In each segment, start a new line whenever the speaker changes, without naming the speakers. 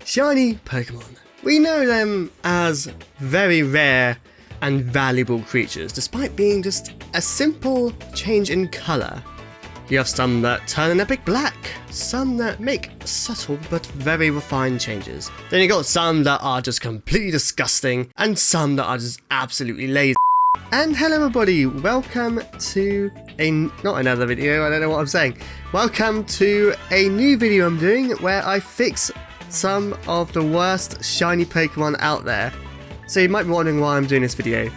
Shiny Pokemon. We know them as very rare and valuable creatures, despite being just a simple change in colour. You have some that turn an epic black, some that make subtle but very refined changes. Then you got some that are just completely disgusting, and some that are just absolutely lazy. And hello everybody, welcome to not another video, I don't know what I'm saying. Welcome to a new video I'm doing where I fix some of the worst shiny Pokemon out there. So you might be wondering why I'm doing this video.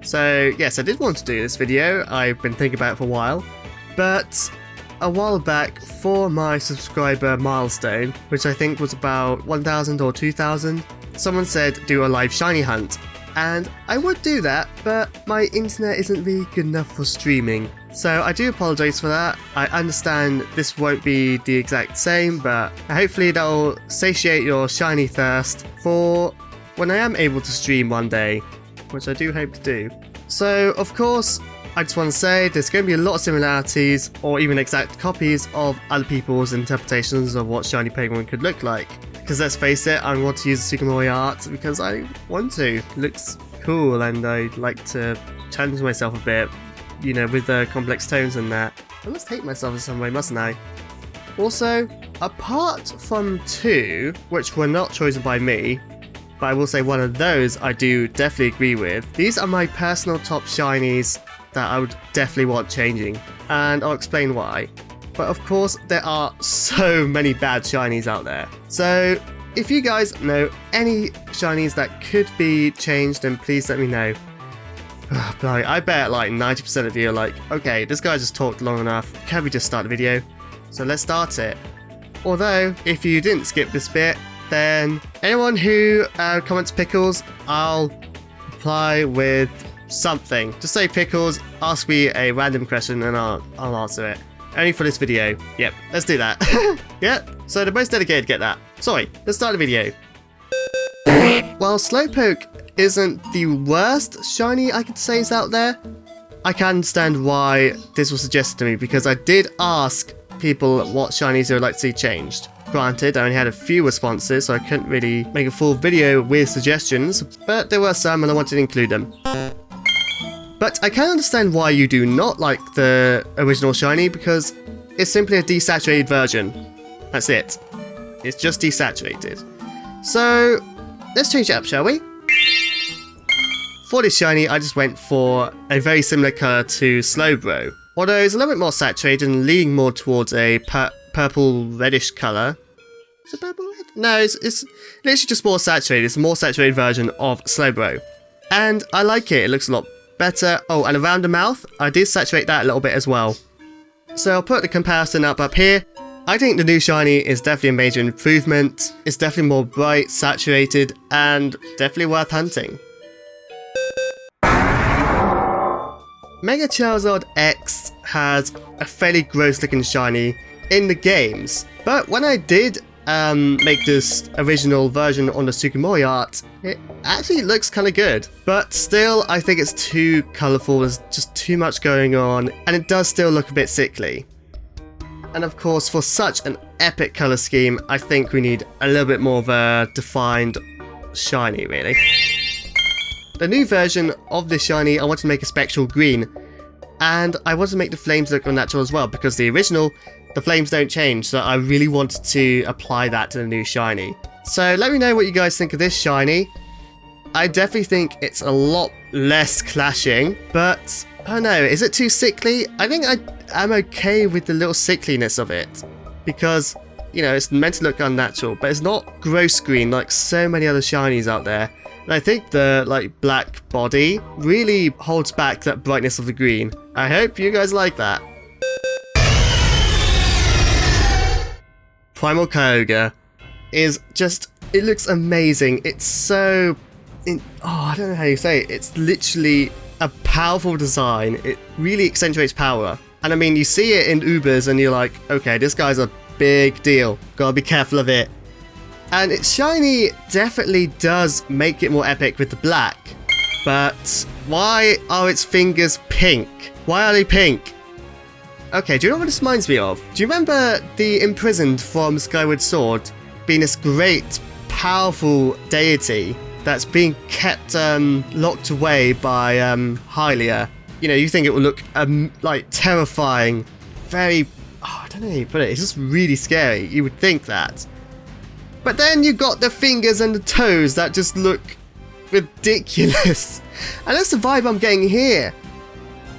So yes, I did want to do this video, I've been thinking about it for a while. But a while back, for my subscriber milestone, which I think was about 1,000 or 2,000, someone said do a live shiny hunt. And I would do that, but my internet isn't really good enough for streaming. So I do apologise for that. I understand this won't be the exact same, but hopefully that'll satiate your shiny thirst for when I am able to stream one day, which I do hope to do. So of course, I just want to say there's going to be a lot of similarities or even exact copies of other people's interpretations of what shiny Pokemon could look like. Because let's face it, I want to use the Sugimori art because I want to. It looks cool and I like to challenge myself a bit, you know, with the complex tones and that. I must hate myself in some way, mustn't I? Also, apart from two, which were not chosen by me, but I will say one of those I do definitely agree with, these are my personal top shinies that I would definitely want changing, and I'll explain why. But of course, there are so many bad shinies out there. So if you guys know any shinies that could be changed, then please let me know. But I bet like 90% of you are like, okay, this guy just talked long enough, can we just start the video? So let's start it. Although, if you didn't skip this bit, then anyone who comments pickles, I'll reply with something. Just say pickles, ask me a random question and I'll answer it. Only for this video. Yep, let's do that. Yep, so the most dedicated get that. Sorry, let's start the video. While Slowpoke isn't the worst shiny I could say is out there, I can understand why this was suggested to me because I did ask people what shinies they would like to see changed. Granted, I only had a few responses, so I couldn't really make a full video with suggestions, but there were some and I wanted to include them. But I can understand why you do not like the original shiny because it's simply a desaturated version. That's it. It's just desaturated. So let's change it up, shall we? For this shiny, I just went for a very similar colour to Slowbro. Although it's a little bit more saturated and leaning more towards a purple reddish colour. Is it purple red? No, it's literally just more saturated. It's a more saturated version of Slowbro. And I like it. It looks a lot better. Oh, and around the mouth, I did saturate that a little bit as well. So I'll put the comparison up here. I think the new shiny is definitely a major improvement. It's definitely more bright, saturated, and definitely worth hunting. Mega Charizard X has a fairly gross looking shiny in the games, but when I did make this original version on the Sugimori art, it actually looks kind of good. But still, I think it's too colourful, there's just too much going on, and it does still look a bit sickly. And of course, for such an epic colour scheme, I think we need a little bit more of a defined shiny, really. The new version of this shiny, I want to make a spectral green, and I want to make the flames look unnatural as well, because the original, the flames don't change, so I really wanted to apply that to the new shiny. So let me know what you guys think of this shiny. I definitely think it's a lot less clashing, but I don't know, is it too sickly? I think I'm okay with the little sickliness of it, because, you know, it's meant to look unnatural, but it's not gross green like so many other shinies out there. And I think the black body really holds back that brightness of the green. I hope you guys like that. Primal Kyogre is just, it looks amazing. It's so, I don't know how you say it. It's literally a powerful design. It really accentuates power. And I mean, you see it in Ubers and you're like, okay, this guy's a big deal. Gotta be careful of it. And its shiny definitely does make it more epic with the black. But Why are its fingers pink? Why are they pink? Okay, do you know what this reminds me of? Do you remember the imprisoned from Skyward Sword being this great, powerful deity that's being kept locked away by Hylia? You know, you think it would look like terrifying, very... Oh, I don't know how you put it. It's just really scary. You would think that. But then you got the fingers and the toes that just look ridiculous. And that's the vibe I'm getting here.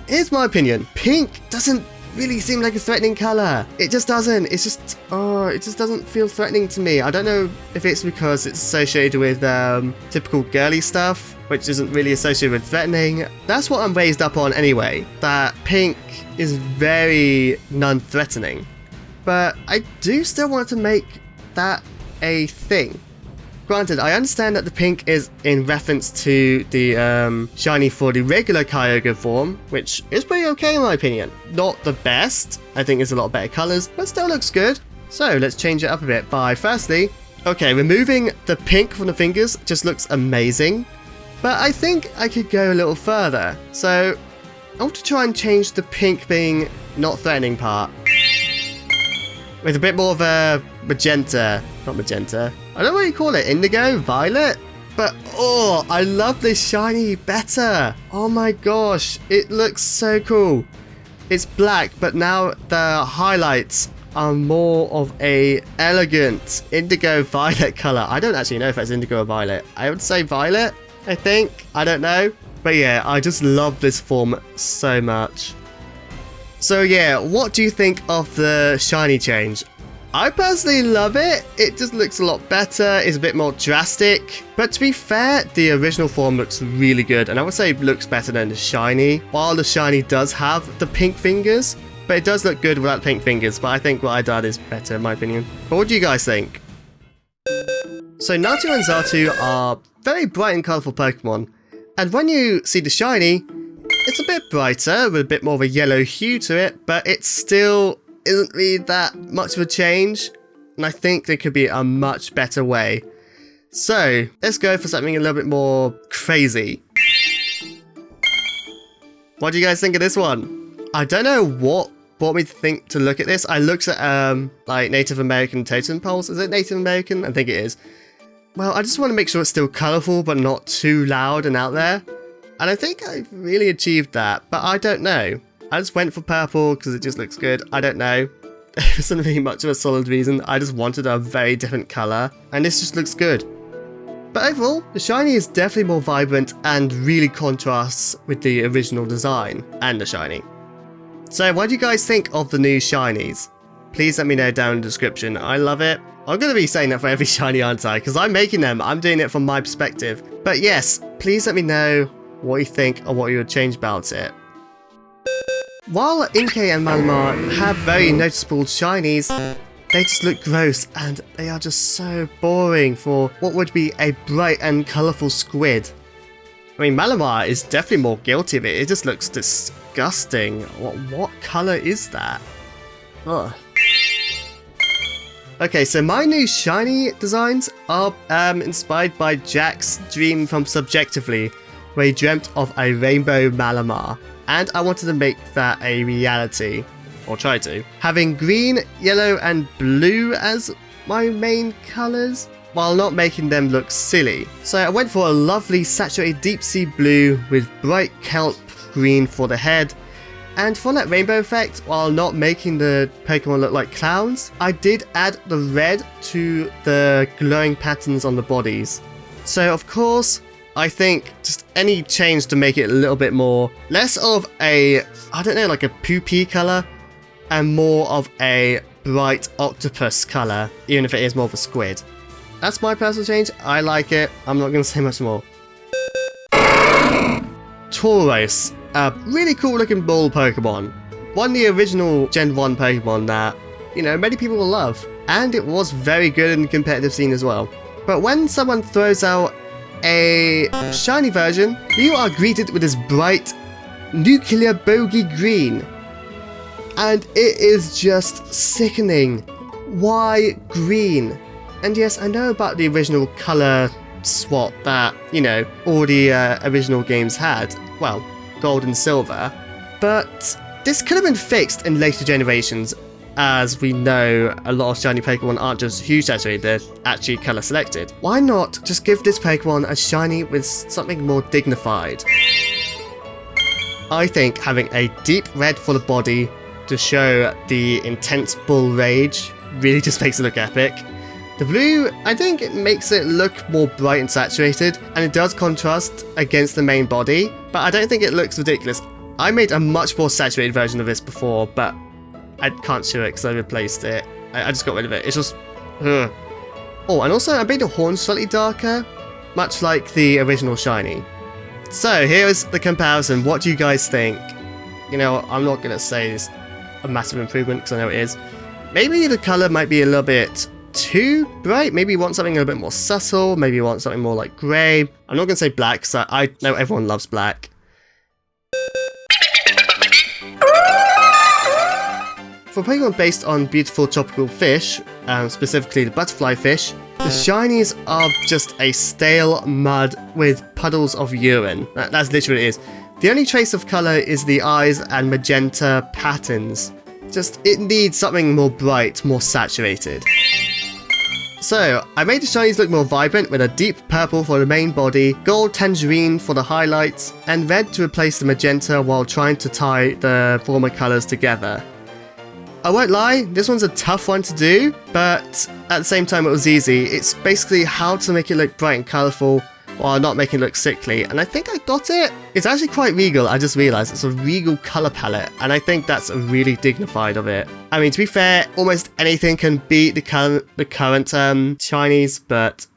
Here's my opinion. Pink doesn't really seem like a threatening color. It just doesn't. It's just, it just doesn't feel threatening to me. I don't know if it's because it's associated with typical girly stuff, which isn't really associated with threatening. That's what I'm raised up on anyway, that pink is very non-threatening. But I do still want to make that a thing. Granted, I understand that the pink is in reference to the shiny for the regular Kyogre form, which is pretty okay in my opinion. Not the best, I think there's a lot of better colours, but still looks good. So let's change it up a bit by firstly, okay, removing the pink from the fingers just looks amazing, but I think I could go a little further. So I want to try and change the pink being not threatening part with a bit more of a magenta, not magenta, I don't know what you call it, indigo, violet? But oh, I love this shiny better. Oh my gosh, it looks so cool. It's black, but now the highlights are more of a elegant indigo violet color. I don't actually know if that's indigo or violet. I would say violet, I think. I don't know. But yeah, I just love this form so much. So yeah, what do you think of the shiny change? I personally love it. It just looks a lot better. It's a bit more drastic. But to be fair, the original form looks really good. And I would say it looks better than the shiny. While the shiny does have the pink fingers. But it does look good without pink fingers. But I think what I did is better in my opinion. But what do you guys think? So Natu and Xatu are very bright and colourful Pokemon. And when you see the shiny, it's a bit brighter with a bit more of a yellow hue to it. But it still isn't really that much of a change, and I think there could be a much better way. So let's go for something a little bit more crazy. What do you guys think of this one? I don't know what brought me to think to look at this. I looked at like Native American totem poles. Is it Native American? I think it is. Well, I just want to make sure it's still colourful but not too loud and out there, and I think I've really achieved that, but I don't know. I just went for purple because it just looks good. I don't know. There isn't really much of a solid reason. I just wanted a very different colour. And this just looks good. But overall, the shiny is definitely more vibrant and really contrasts with the original design and the shiny. So what do you guys think of the new shinies? Please let me know down in the description. I love it. I'm going to be saying that for every shiny, aren't I? Because I'm making them. I'm doing it from my perspective. But yes, please let me know what you think or what you would change about it. While Inkay and Malamar have very noticeable shinies, they just look gross and they are just so boring for what would be a bright and colourful squid. I mean, Malamar is definitely more guilty of it. It just looks disgusting. What colour is that? Ugh. Okay, so my new shiny designs are inspired by Jack's dream from Subjectively, where he dreamt of a rainbow Malamar. And I wanted to make that a reality, or try to. Having green, yellow and blue as my main colours, while not making them look silly. So I went for a lovely saturated deep sea blue with bright kelp green for the head. And for that rainbow effect, while not making the Pokemon look like clowns, I did add the red to the glowing patterns on the bodies. So of course, I think just any change to make it a little bit more, less of a, I don't know, like a poopy colour, and more of a bright octopus colour, even if it is more of a squid. That's my personal change. I like it. I'm not going to say much more. Tauros, a really cool looking ball Pokemon. One of the original Gen 1 Pokemon that, you know, many people will love. And it was very good in the competitive scene as well. But when someone throws out a shiny version, you are greeted with this bright nuclear bogey green. And it is just sickening. Why green? And yes, I know about the original colour swap that, you know, all the original games had. well, gold and silver. But this could have been fixed in later generations, as we know a lot of shiny Pokemon aren't just hue saturated, they're actually colour selected. Why not just give this Pokemon a shiny with something more dignified? I think having a deep red for the body to show the intense bull rage really just makes it look epic. The blue, I think it makes it look more bright and saturated, and it does contrast against the main body, but I don't think it looks ridiculous. I made a much more saturated version of this before, but I can't show it because I replaced it. I just got rid of it. It's just... ugh. Oh, and also I made the horn slightly darker, much like the original shiny. So here's the comparison. What do you guys think? You know, I'm not going to say it's a massive improvement because I know it is. Maybe the colour might be a little bit too bright. Maybe you want something a little bit more subtle. Maybe you want something more like grey. I'm not going to say black because I know everyone loves black. For Pokemon based on beautiful tropical fish, specifically the butterfly fish, the shinies are just a stale mud with puddles of urine. That's literally what it is. The only trace of colour is the eyes and magenta patterns. Just, it needs something more bright, more saturated. So, I made the shinies look more vibrant with a deep purple for the main body, gold tangerine for the highlights, and red to replace the magenta while trying to tie the former colours together. I won't lie, this one's a tough one to do, but at the same time it was easy. It's basically how to make it look bright and colourful while not making it look sickly, and I think I got it. It's actually quite regal, I just realised. It's a regal colour palette, and I think that's really dignified of it. I mean, to be fair, almost anything can beat the current shinies, but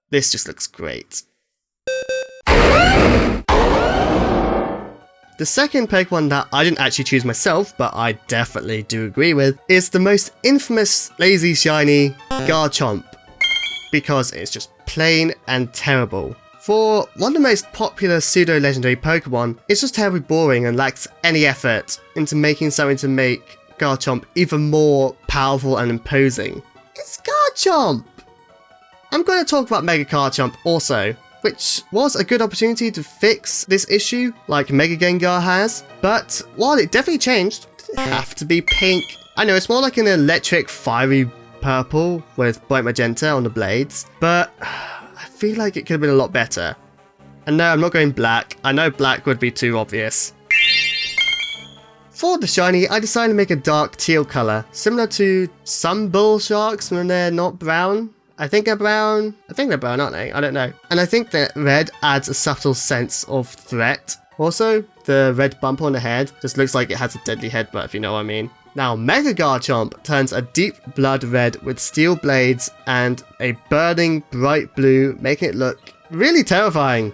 this just looks great. The second Pokemon that I didn't actually choose myself, but I definitely do agree with, is the most infamous lazy shiny, Garchomp, because it's just plain and terrible. For one of the most popular pseudo-legendary Pokemon, it's just terribly boring and lacks any effort into making something to make Garchomp even more powerful and imposing. It's Garchomp! I'm going to talk about Mega Garchomp also, which was a good opportunity to fix this issue, like Mega Gengar has. But while it definitely changed, it didn't have to be pink. I know, it's more like an electric fiery purple with bright magenta on the blades, but I feel like it could have been a lot better. And no, I'm not going black. I know black would be too obvious. For the shiny, I decided to make a dark teal colour, similar to some bull sharks when they're not brown. I think they're brown. I think they're brown, aren't they? I don't know. And I think that red adds a subtle sense of threat. Also, the red bump on the head just looks like it has a deadly headbutt, if you know what I mean. Now, Mega Garchomp turns a deep blood red with steel blades and a burning bright blue, making it look really terrifying.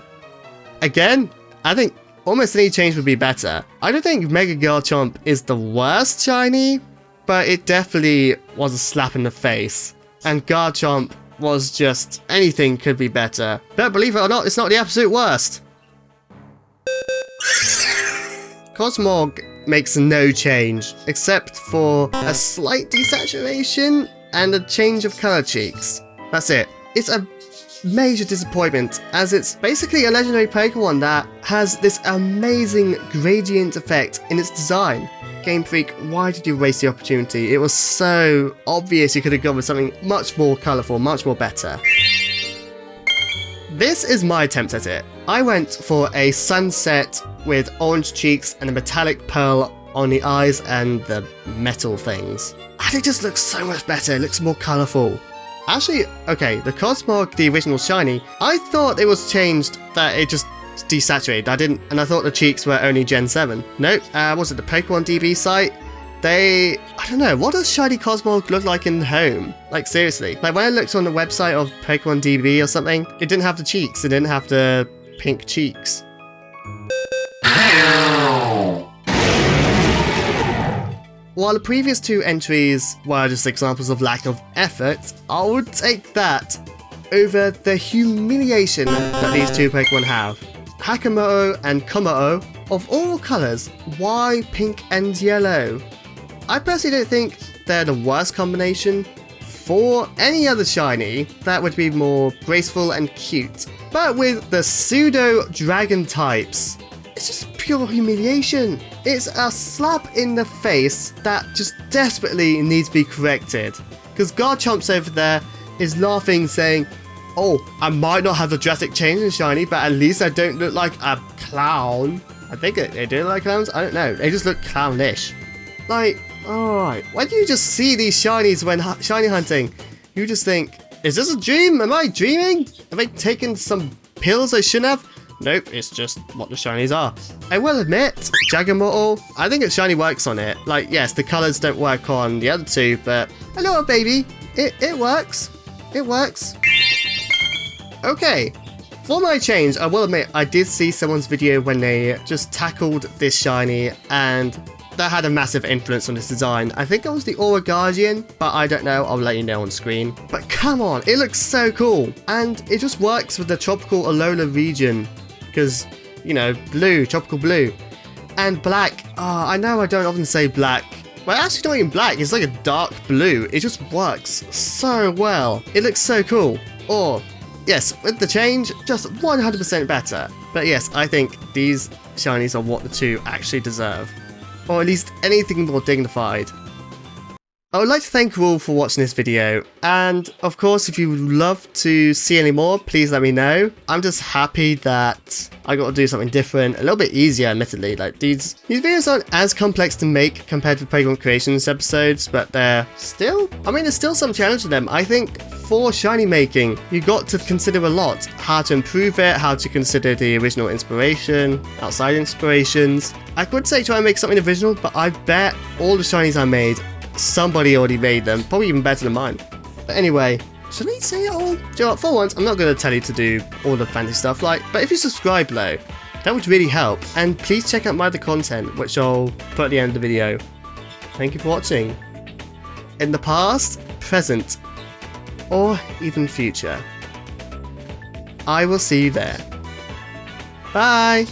Again, I think almost any change would be better. I don't think Mega Garchomp is the worst shiny, but it definitely was a slap in the face. And Garchomp was just, anything could be better. But believe it or not, it's not the absolute worst. Cosmog makes no change, except for a slight desaturation and a change of colour cheeks. That's it. It's a major disappointment, as it's basically a legendary Pokemon that has this amazing gradient effect in its design. Game Freak, why did you waste the opportunity? It was so obvious you could have gone with something much more colourful, much more better. This is my attempt at it. I went for a sunset with orange cheeks and a metallic pearl on the eyes and the metal things. And it just looks so much better, it looks more colourful. Actually, okay, the Cosmog, the original shiny, I thought it was changed that it just desaturated. I thought the cheeks were only Gen 7. Nope, was it the Pokémon DB site? I don't know, what does shiny Cosmog look like in home? Like, seriously. Like, when I looked on the website of Pokémon DB or something, it didn't have the cheeks, it didn't have the pink cheeks. While the previous two entries were just examples of lack of effort, I would take that over the humiliation that these two Pokemon have. Hakamoto and Kommo-o, of all colours, why pink and yellow? I personally don't think they're the worst combination. For any other shiny, that would be more graceful and cute. But with the pseudo-dragon types, it's just pure humiliation. It's a slap in the face that just desperately needs to be corrected. Because Garchomp's over there is laughing, saying, oh, I might not have a drastic change in shiny, but at least I don't look like a clown. I think they do look like clowns. I don't know. They just look clownish. Like, alright. Why do you just see these shinies when shiny hunting? You just think, is this a dream? Am I dreaming? Have I taken some pills I shouldn't have? Nope, it's just what the shinies are. I will admit, Jagamortal, I think its shiny works on it. Like, yes, the colours don't work on the other two, but hello, baby. It works. It works. Okay. For my change, I will admit, I did see someone's video when they just tackled this shiny, and that had a massive influence on this design. I think it was the Aura Guardian, but I don't know, I'll let you know on screen. But come on, it looks so cool, and it just works with the tropical Alola region, because, you know, blue, tropical blue. And black, I know I don't often say black, well actually not even black, it's like a dark blue. It just works so well. It looks so cool. Or, yes, with the change, just 100% better. But yes, I think these shinies are what the two actually deserve. Or at least anything more dignified. I would like to thank you all for watching this video, and of course if you would love to see any more, please let me know. I'm just happy that I got to do something different, a little bit easier admittedly. Like these videos aren't as complex to make compared to Pokemon Creations episodes, but there's still some challenge to them. I think for shiny making, you got to consider a lot. How to improve it, how to consider the original inspiration, outside inspirations. I could say try and make something original, but I bet all the shinies I made, somebody already made them, probably even better than mine. But anyway, should I say it all? Do you know what, for once, I'm not going to tell you to do all the fancy stuff, but if you subscribe below, that would really help. And please check out my other content, which I'll put at the end of the video. Thank you for watching. In the past, present, or even future. I will see you there. Bye!